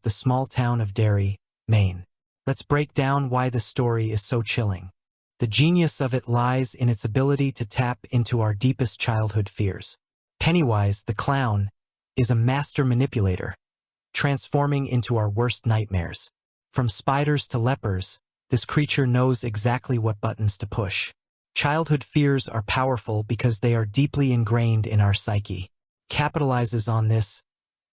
the small town of Derry, Maine. Let's break down why the story is so chilling. The genius of it lies in its ability to tap into our deepest childhood fears. Pennywise, the clown, is a master manipulator, transforming into our worst nightmares. From spiders to lepers, this creature knows exactly what buttons to push. Childhood fears are powerful because they are deeply ingrained in our psyche. Capitalizes on this,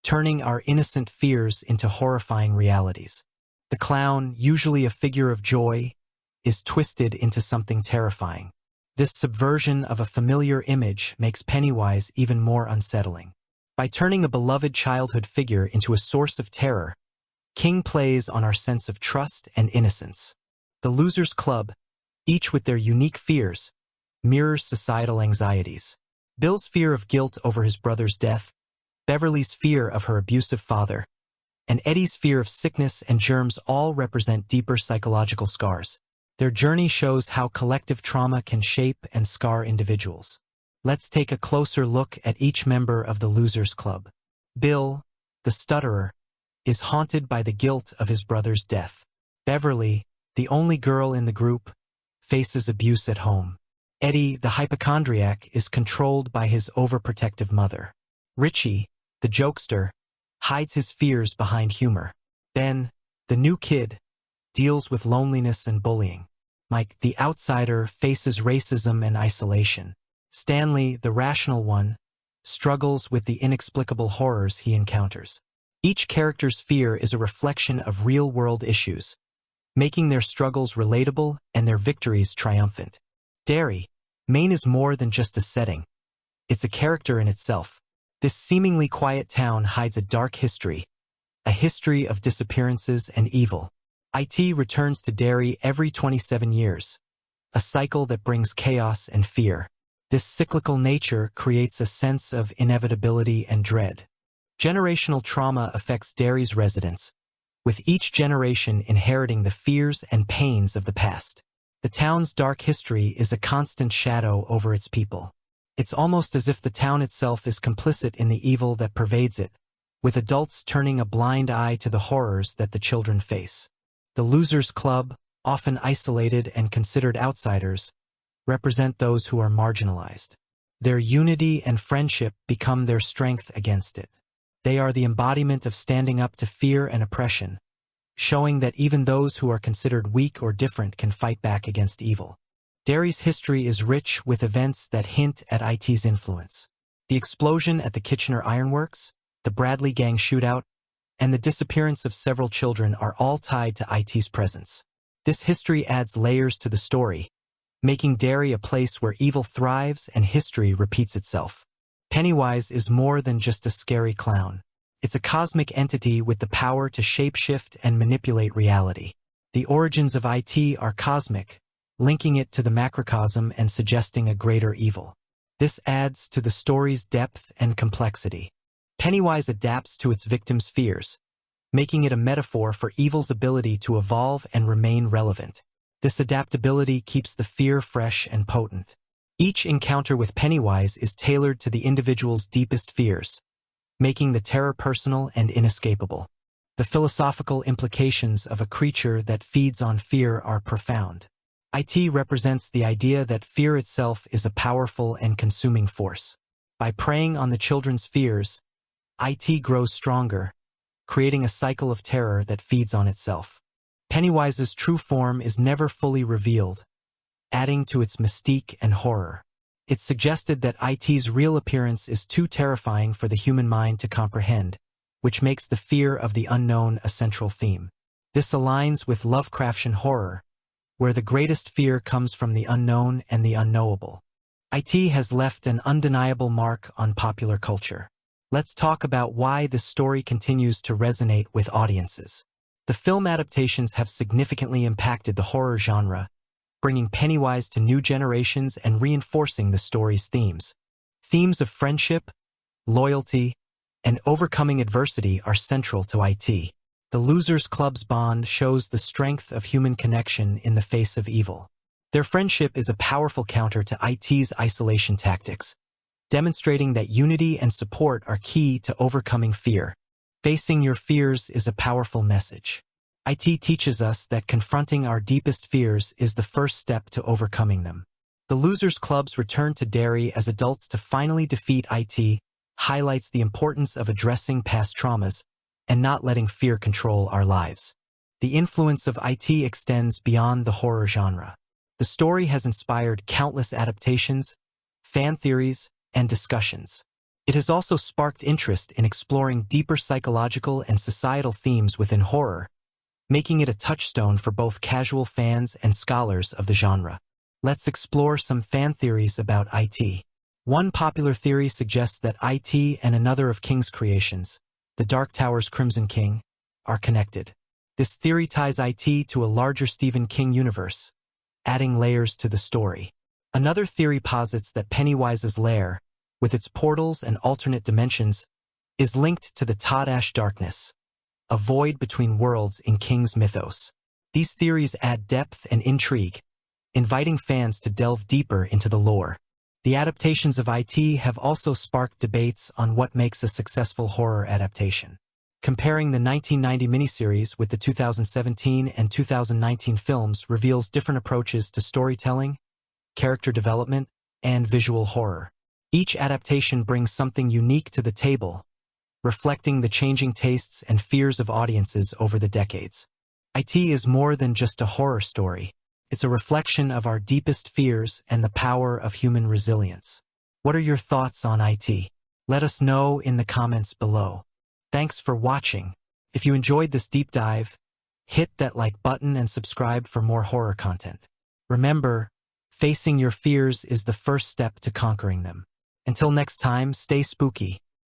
turning our innocent fears into horrifying realities. The clown, usually a figure of joy, is twisted into something terrifying. This subversion of a familiar image makes Pennywise even more unsettling. By turning a beloved childhood figure into a source of terror, King plays on our sense of trust and innocence. The Losers Club, each with their unique fears, mirrors societal anxieties. Bill's fear of guilt over his brother's death, Beverly's fear of her abusive father, and Eddie's fear of sickness and germs all represent deeper psychological scars. Their journey shows how collective trauma can shape and scar individuals. Let's take a closer look at each member of the Losers Club. Bill, the stutterer, is haunted by the guilt of his brother's death. Beverly, the only girl in the group, faces abuse at home. Eddie, the hypochondriac, is controlled by his overprotective mother. Richie, the jokester, hides his fears behind humor. Ben, the new kid, deals with loneliness and bullying. Mike, the outsider, faces racism and isolation. Stanley, the rational one, struggles with the inexplicable horrors he encounters. Each character's fear is a reflection of real-world issues, making their struggles relatable and their victories triumphant. Derry, Maine is more than just a setting. It's a character in itself. This seemingly quiet town hides a dark history, a history of disappearances and evil. IT returns to Derry every 27 years, a cycle that brings chaos and fear. This cyclical nature creates a sense of inevitability and dread. Generational trauma affects Derry's residents, with each generation inheriting the fears and pains of the past. The town's dark history is a constant shadow over its people. It's almost as if the town itself is complicit in the evil that pervades it, with adults turning a blind eye to the horrors that the children face. The Losers Club, often isolated and considered outsiders, represent those who are marginalized. Their unity and friendship become their strength against it. They are the embodiment of standing up to fear and oppression, showing that even those who are considered weak or different can fight back against evil. Derry's history is rich with events that hint at IT's influence. The explosion at the Kitchener Ironworks, the Bradley Gang shootout, and the disappearance of several children are all tied to IT's presence. This history adds layers to the story, making Derry a place where evil thrives and history repeats itself. Pennywise is more than just a scary clown. It's a cosmic entity with the power to shapeshift and manipulate reality. The origins of IT are cosmic, linking it to the macrocosm and suggesting a greater evil. This adds to the story's depth and complexity. Pennywise adapts to its victims' fears, making it a metaphor for evil's ability to evolve and remain relevant. This adaptability keeps the fear fresh and potent. Each encounter with Pennywise is tailored to the individual's deepest fears, making the terror personal and inescapable. The philosophical implications of a creature that feeds on fear are profound. IT represents the idea that fear itself is a powerful and consuming force. By preying on the children's fears, IT grows stronger, creating a cycle of terror that feeds on itself. Pennywise's true form is never fully revealed, adding to its mystique and horror. It's suggested that IT's real appearance is too terrifying for the human mind to comprehend, which makes the fear of the unknown a central theme. This aligns with Lovecraftian horror, where the greatest fear comes from the unknown and the unknowable. IT has left an undeniable mark on popular culture. Let's talk about why this story continues to resonate with audiences. The film adaptations have significantly impacted the horror genre, bringing Pennywise to new generations and reinforcing the story's themes. Themes of friendship, loyalty, and overcoming adversity are central to IT. The Losers Club's bond shows the strength of human connection in the face of evil. Their friendship is a powerful counter to IT's isolation tactics, demonstrating that unity and support are key to overcoming fear. Facing your fears is a powerful message. IT teaches us that confronting our deepest fears is the first step to overcoming them. The Losers Club's return to Derry as adults to finally defeat IT highlights the importance of addressing past traumas and not letting fear control our lives. The influence of IT extends beyond the horror genre. The story has inspired countless adaptations, fan theories, and discussions. It has also sparked interest in exploring deeper psychological and societal themes within horror, making it a touchstone for both casual fans and scholars of the genre. Let's explore some fan theories about IT. One popular theory suggests that IT and another of King's creations, the Dark Tower's Crimson King, are connected. This theory ties IT to a larger Stephen King universe, adding layers to the story. Another theory posits that Pennywise's lair, with its portals and alternate dimensions, is linked to the Todash darkness, a void between worlds in King's mythos. These theories add depth and intrigue, inviting fans to delve deeper into the lore. The adaptations of IT have also sparked debates on what makes a successful horror adaptation. Comparing the 1990 miniseries with the 2017 and 2019 films reveals different approaches to storytelling, character development, and visual horror. Each adaptation brings something unique to the table, reflecting the changing tastes and fears of audiences over the decades. IT is more than just a horror story. It's a reflection of our deepest fears and the power of human resilience. What are your thoughts on IT? Let us know in the comments below. Thanks for watching. If you enjoyed this deep dive, hit that like button and subscribe for more horror content. Remember, facing your fears is the first step to conquering them. Until next time, stay spooky.